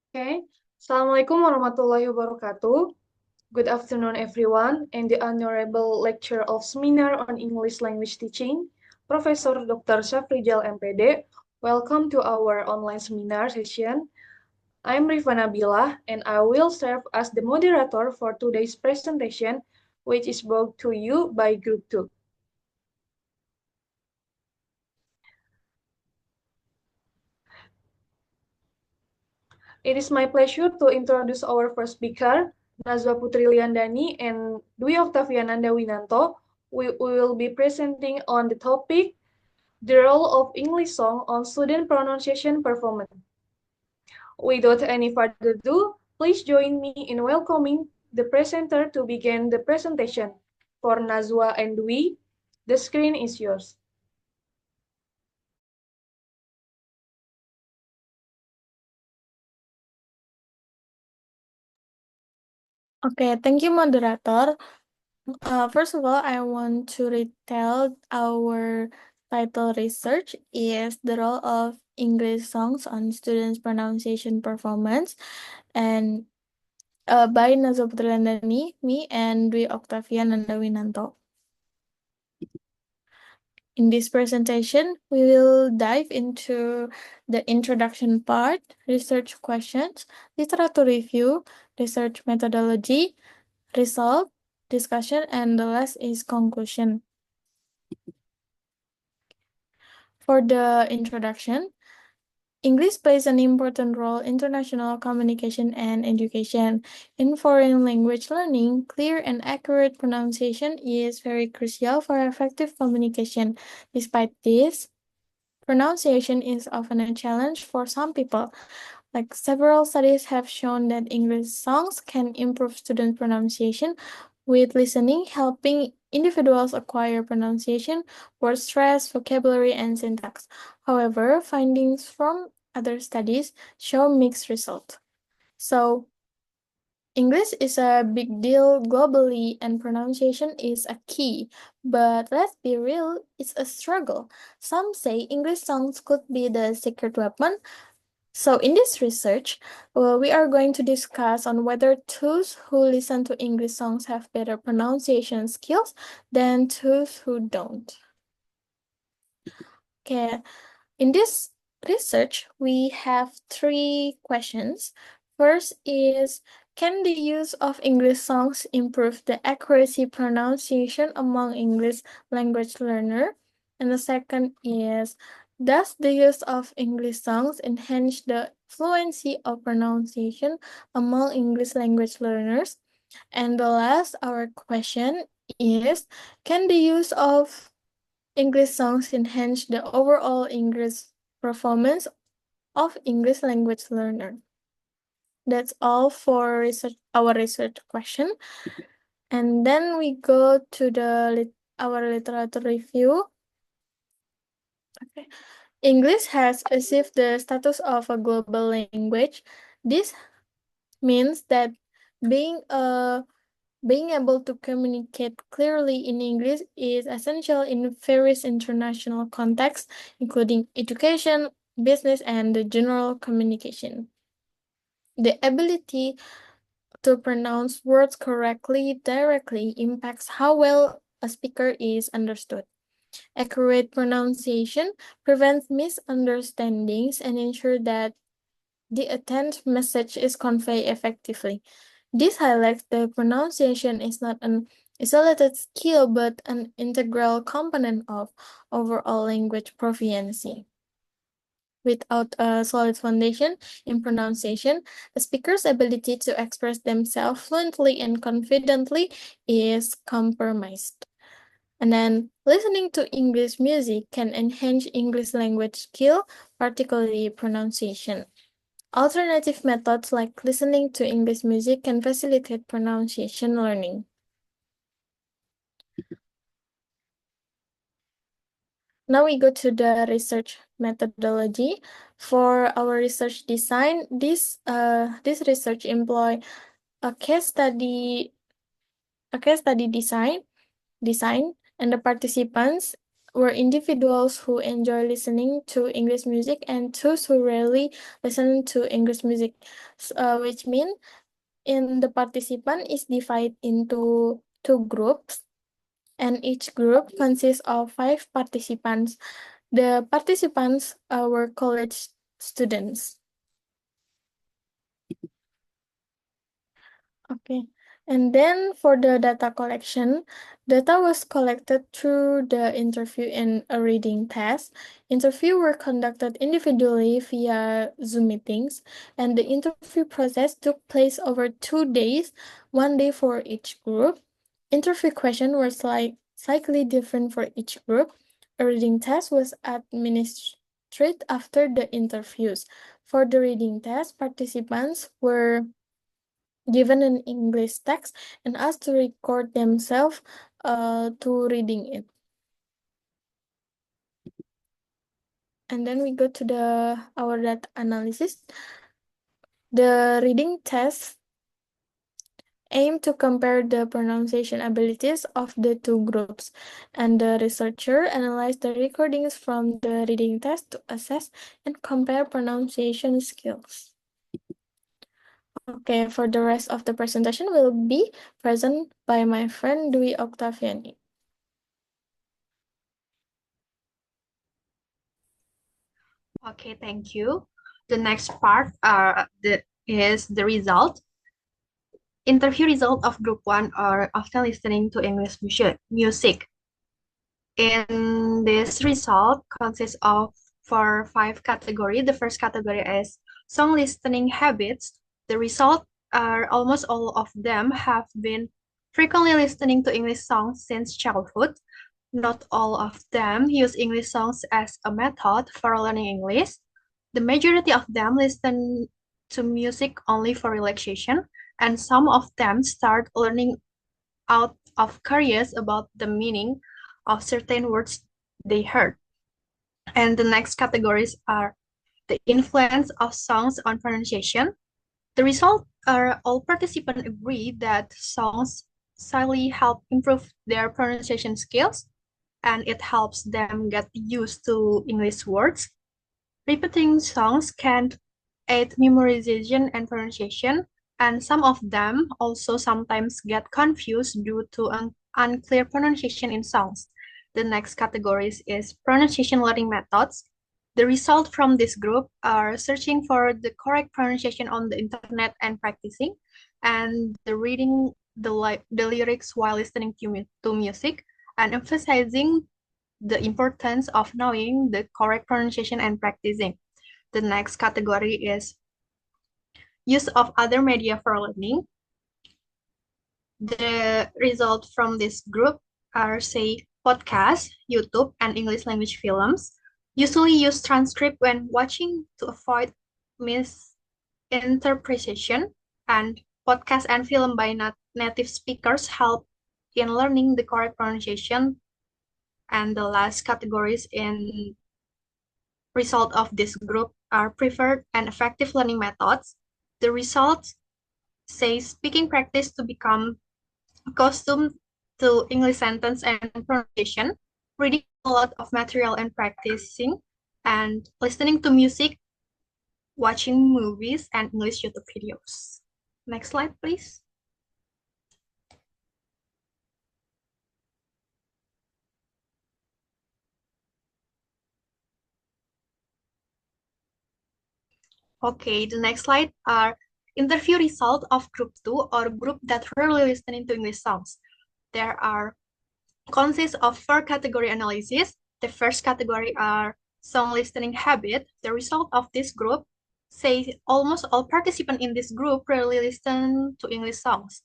Okay. Assalamualaikum warahmatullahi wabarakatuh. Good afternoon, everyone, and the honorable lecturer of seminar on English language teaching, Professor Dr. Syafrijal MPD. Welcome to our online seminar session. I'm Rifana Nabila, and I will serve as the moderator for today's presentation, which is brought to you by Group 2. It is my pleasure to introduce our first speaker, Nazwa Putri Liandani and Dwi Oktaviananda Winanto. We will be presenting on the topic, the role of English song on student pronunciation performance. Without any further ado, please join me in welcoming the presenter to begin the presentation. For Nazwa and Dwi, the screen is yours. Okay, thank you, moderator. First of all, I want to retell our title research is the role of English songs on students' pronunciation performance, and by Nazwa Putrilandani, me, and Dwi Octavian Nandawinanto. In this presentation, we will dive into the introduction part, research questions, literature review, research methodology, result, discussion, and the last is conclusion. For the introduction, English plays an important role in international communication and education. In foreign language learning, clear and accurate pronunciation is very crucial for effective communication. Despite this, pronunciation is often a challenge for some people. Like several studies have shown that English songs can improve student pronunciation, with listening helping individuals acquire pronunciation, word stress, vocabulary, and syntax. However, findings from other studies show mixed results. So, English is a big deal globally and pronunciation is a key. But let's be real, it's a struggle. Some say English songs could be the secret weapon. So in this research, we are going to discuss on whether those who listen to English songs have better pronunciation skills than those who don't. Okay, in this research, we have three questions. First is, can the use of English songs improve the accuracy pronunciation among English language learner? And the second is, does the use of English songs enhance the fluency of pronunciation among English language learners? And the last, our question is, can the use of English songs enhance the overall English performance of English language learner? That's all for our research question. And then we go to our literature review. Okay. English has achieved the status of a global language. This means that being a being able to communicate clearly in English is essential in various international contexts, including education, business, and the general communication. The ability to pronounce words correctly directly impacts how well a speaker is understood. Accurate pronunciation prevents misunderstandings and ensures that the intent message is conveyed effectively. This highlights that pronunciation is not an isolated skill but an integral component of overall language proficiency. Without a solid foundation in pronunciation, the speaker's ability to express themselves fluently and confidently is compromised. And then listening to English music can enhance English language skill, particularly pronunciation. Alternative methods like listening to English music can facilitate pronunciation learning. Now we go to the research methodology. For our research design, this research employ a case study design, and the participants were individuals who enjoy listening to English music and those who rarely listen to English music, which mean in the participant is divided into two groups, and each group consists of 5 participants. The participants were college students. Okay. And then for the data collection, data was collected through the interview and a reading test. Interviews were conducted individually via Zoom meetings, and the interview process took place over 2 days, 1 day for each group. Interview questions were slightly different for each group. A reading test was administered after the interviews. For the reading test, participants were given an English text and asked to record themselves to reading it. And then we go to our data analysis. The reading test aim to compare the pronunciation abilities of the two groups, and the researcher analyzed the recordings from the reading test to assess and compare pronunciation skills. Okay, for the rest of the presentation will be present by my friend Dwi Octaviani. Okay, thank you. The next part is the result. Interview result of group 1 are often listening to English music. In this result consists of for 5 categories. The first category is song listening habits. The result are almost all of them have been frequently listening to English songs since childhood. Not all of them use English songs as a method for learning English. The majority of them listen to music only for relaxation, and some of them start learning out of curious about the meaning of certain words they heard. And the next categories are the influence of songs on pronunciation. The result are all participants agree that songs slightly help improve their pronunciation skills, and it helps them get used to English words. Repeating songs can aid memorization and pronunciation, and some of them also sometimes get confused due to unclear pronunciation in songs. The next categories is pronunciation learning methods. The result from this group are searching for the correct pronunciation on the internet and practicing, and the reading the lyrics while listening to music, and emphasizing the importance of knowing the correct pronunciation and practicing. The next category is use of other media for learning. The result from this group are, say, podcasts, YouTube, and English language films. Usually use transcript when watching to avoid misinterpretation, and podcast and film by native speakers help in learning the correct pronunciation. And the last categories in result of this group are preferred and effective learning methods. The results say speaking practice to become accustomed to English sentence and pronunciation, reading a lot of material and practicing, and listening to music, watching movies, and English YouTube videos. Next slide, please. Okay, the next slide are interview result of group 2 or group that rarely listening to English songs. There are consists of 4 category analysis. The first category are song listening habit. The result of this group say almost all participants in this group rarely listen to English songs.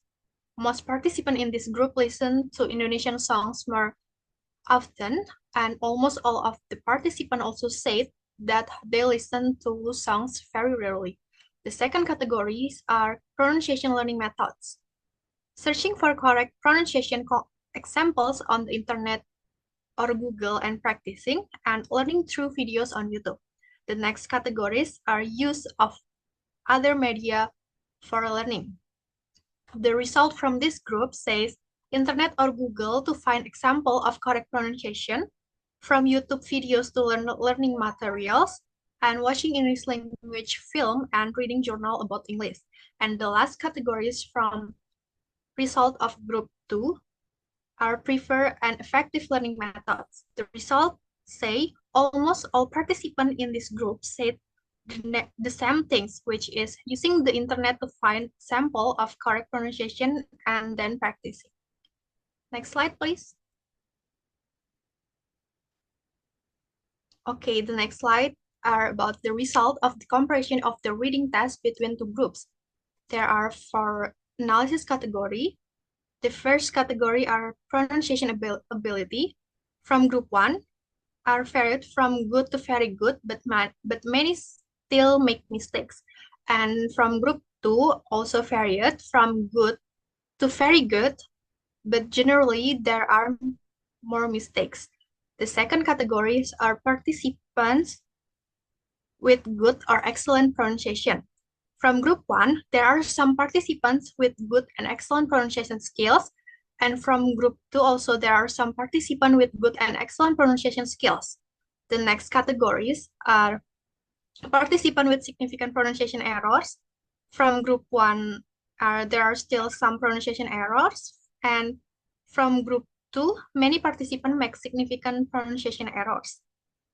Most participants in this group listen to Indonesian songs more often, and almost all of the participants also said that they listen to songs very rarely. The second categories are pronunciation learning methods. Searching for correct pronunciation examples on the internet or Google and practicing, and learning through videos on YouTube. The next categories are use of other media for learning. The result from this group says internet or Google to find example of correct pronunciation, from YouTube videos to learning materials, and watching English language film and reading journal about English. And the last categories from result of group 2 are prefer and effective learning methods. The results say almost all participants in this group said the same things, which is using the internet to find sample of correct pronunciation and then practicing. Next slide, please. Okay, the next slide are about the result of the comparison of the reading test between two groups. There are 4 analysis category. The first category are pronunciation ability. From group 1 are varied from good to very good, but many still make mistakes. And from group 2 also varied from good to very good, but generally there are more mistakes. The second categories are participants with good or excellent pronunciation. From group 1, there are some participants with good and excellent pronunciation skills, and from group 2 also there are some participants with good and excellent pronunciation skills. The next categories are participants with significant pronunciation errors. From group 1, there are still some pronunciation errors, and from group 2, many participants make significant pronunciation errors.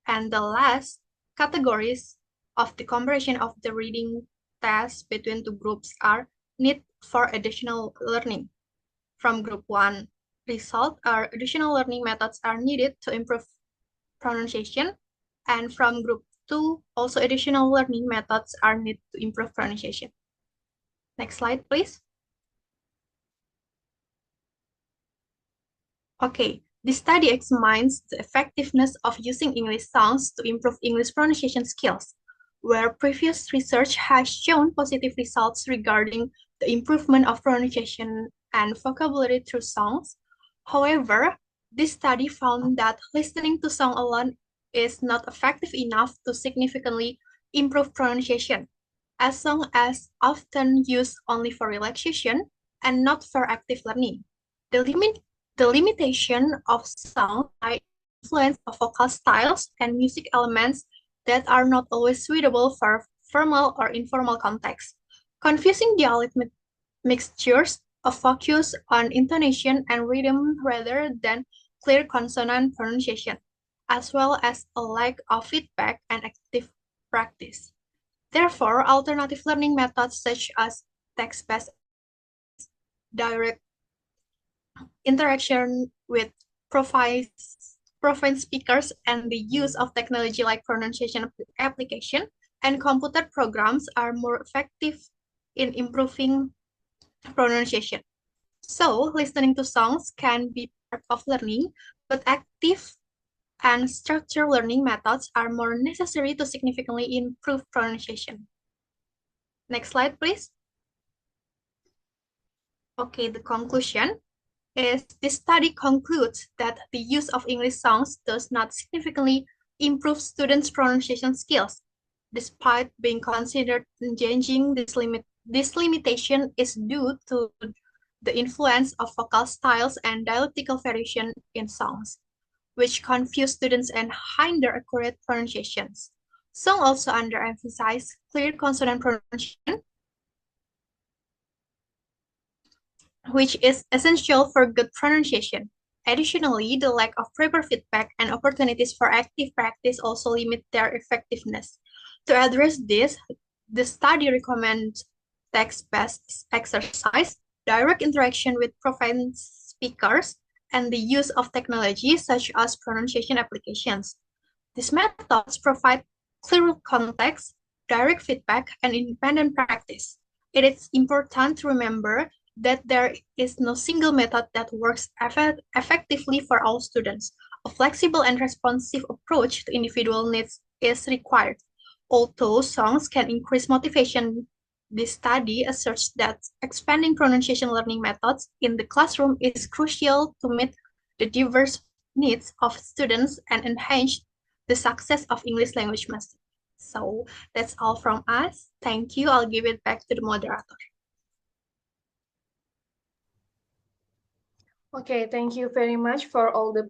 And the last categories of the comparison of the reading test between two groups are need for additional learning. From group 1, result are additional learning methods are needed to improve pronunciation, and from group 2, also additional learning methods are needed to improve pronunciation. Next slide, please. Okay, this study examines the effectiveness of using English sounds to improve English pronunciation skills, where previous research has shown positive results regarding the improvement of pronunciation and vocabulary through songs. However, this study found that listening to song alone is not effective enough to significantly improve pronunciation, as songs are often used only for relaxation and not for active learning. The limitation of sound might influence of vocal styles and music elements that are not always suitable for formal or informal contexts, confusing dialect mixtures of focus on intonation and rhythm rather than clear consonant pronunciation, as well as a lack of feedback and active practice. Therefore, alternative learning methods such as text-based direct interaction with profile speakers and the use of technology like pronunciation application and computer programs are more effective in improving pronunciation. So, listening to songs can be part of learning, but active and structured learning methods are more necessary to significantly improve pronunciation. Next slide, please. Okay, the conclusion is this study concludes that the use of English songs does not significantly improve students' pronunciation skills. Despite being considered changing, this limitation is due to the influence of vocal styles and dialectical variation in songs, which confuse students and hinder accurate pronunciations. Songs also underemphasize clear consonant pronunciation, which is essential for good pronunciation. Additionally, the lack of proper feedback and opportunities for active practice also limit their effectiveness. To address this, the study recommends text-based exercise, direct interaction with profane speakers, and the use of technology such as pronunciation applications. These methods provide clear context, direct feedback, and independent practice. It is important to remember that there is no single method that works effectively for all students. A flexible and responsive approach to individual needs is required. Although songs can increase motivation, this study asserts that expanding pronunciation learning methods in the classroom is crucial to meet the diverse needs of students and enhance the success of English language mastery. So that's all from us. Thank you. I'll give it back to the moderator. Okay, thank you very much for all the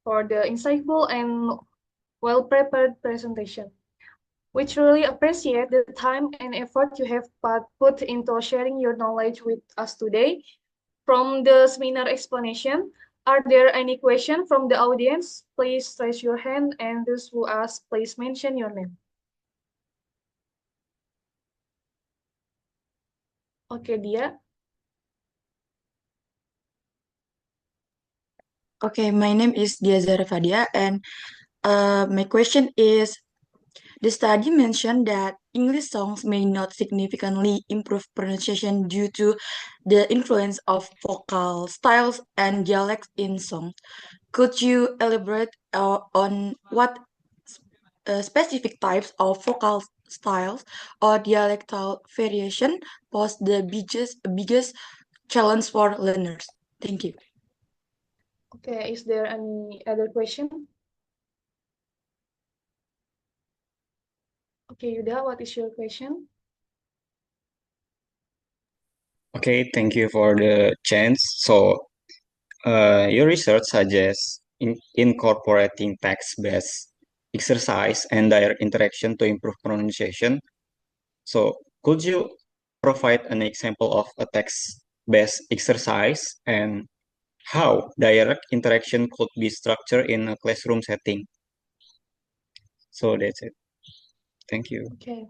for the insightful and well-prepared presentation. We truly appreciate the time and effort you have put into sharing your knowledge with us today. From the seminar explanation, are there any questions from the audience? Please raise your hand, and those who ask, please mention your name. Okay, Dia. Okay, my name is Dia Zara Fadia, and my question is, the study mentioned that English songs may not significantly improve pronunciation due to the influence of vocal styles and dialects in songs. Could you elaborate on what specific types of vocal styles or dialectal variation pose the biggest challenge for learners? Thank you. Okay, is there any other question? Okay, Yuda, what is your question? Okay, thank you for the chance. So, your research suggests incorporating text-based exercise and direct interaction to improve pronunciation. So, could you provide an example of a text-based exercise and how direct interaction could be structured in a classroom setting? So that's it. Thank you. Okay.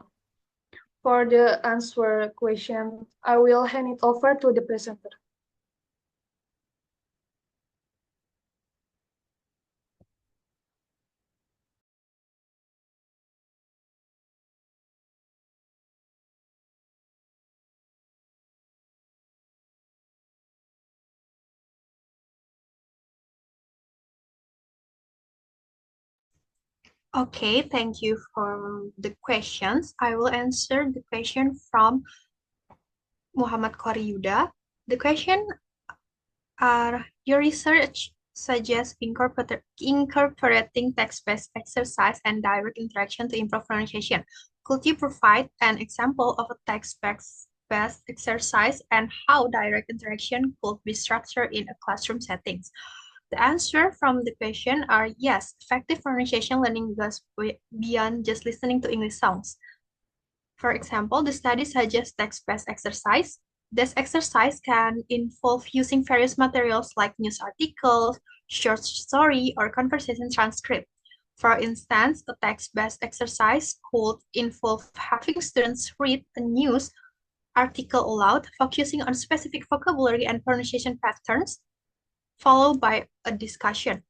For the answer question, I will hand it over to the presenter. Okay, thank you for the questions. I will answer the question from Muhammad Yuda. The question are, your research suggests incorporating text-based exercise and direct interaction to improve pronunciation. Could you provide an example of a text-based exercise and how direct interaction could be structured in a classroom settings? The answer from the question are yes, effective pronunciation learning goes beyond just listening to English songs. For example, the study suggests text-based exercise. This exercise can involve using various materials like news articles, short story, or conversation transcript. For instance, a text-based exercise could involve having students read a news article aloud, focusing on specific vocabulary and pronunciation patterns, followed by a discussion.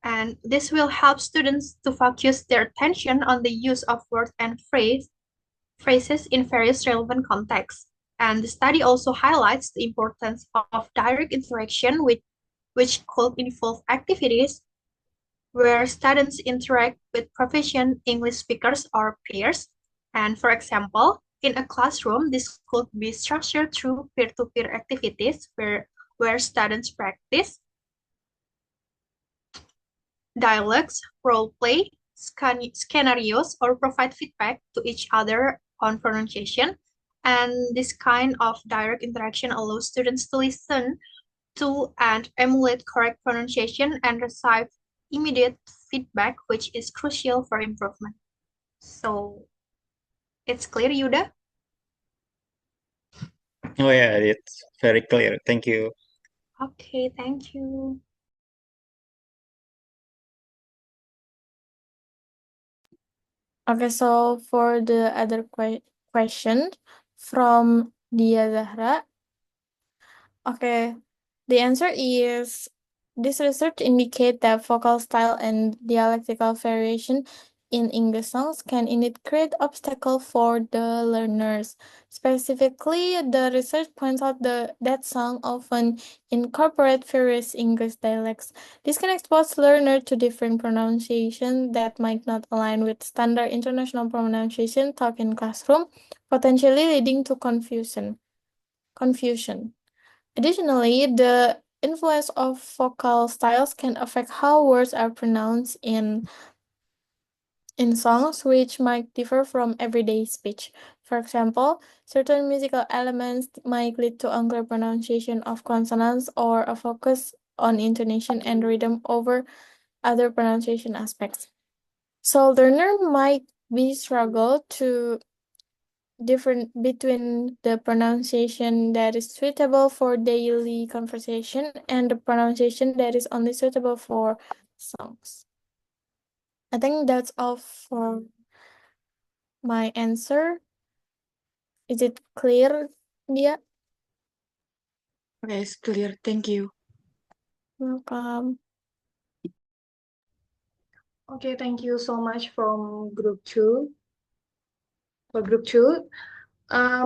And this will help students to focus their attention on the use of words and phrases in various relevant contexts. And the study also highlights the importance of direct interaction which could involve activities where students interact with proficient English speakers or peers. And for example, in a classroom, this could be structured through peer-to-peer activities where students practice dialogues, role play, scenarios, or provide feedback to each other on pronunciation. And this kind of direct interaction allows students to listen to and emulate correct pronunciation and receive immediate feedback, which is crucial for improvement. So, it's clear, Yuda? Oh yeah, it's very clear. Thank you. Okay, thank you. Okay, so for the other question from Dia Zahra. Okay, the answer is this research indicates that vocal style and dialectical variation in English songs can indeed create obstacle for the learners. Specifically, the research points out that song often incorporate various English dialects. This can expose learner to different pronunciation that might not align with standard international pronunciation taught in classroom, potentially leading to confusion. Additionally, the influence of vocal styles can affect how words are pronounced in songs, which might differ from everyday speech. For example, certain musical elements might lead to unclear pronunciation of consonants or a focus on intonation and rhythm over other pronunciation aspects. So learner might be struggle to different between the pronunciation that is suitable for daily conversation and the pronunciation that is only suitable for songs. I think that's all for my answer. Is it clear, Dia? Okay, it's clear. Thank you. Welcome. Okay, thank you so much from group 2. For group 2.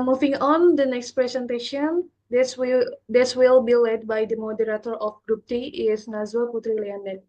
Moving on, the next presentation, this will be led by the moderator of group 3 is Nazwa Putri Liandani.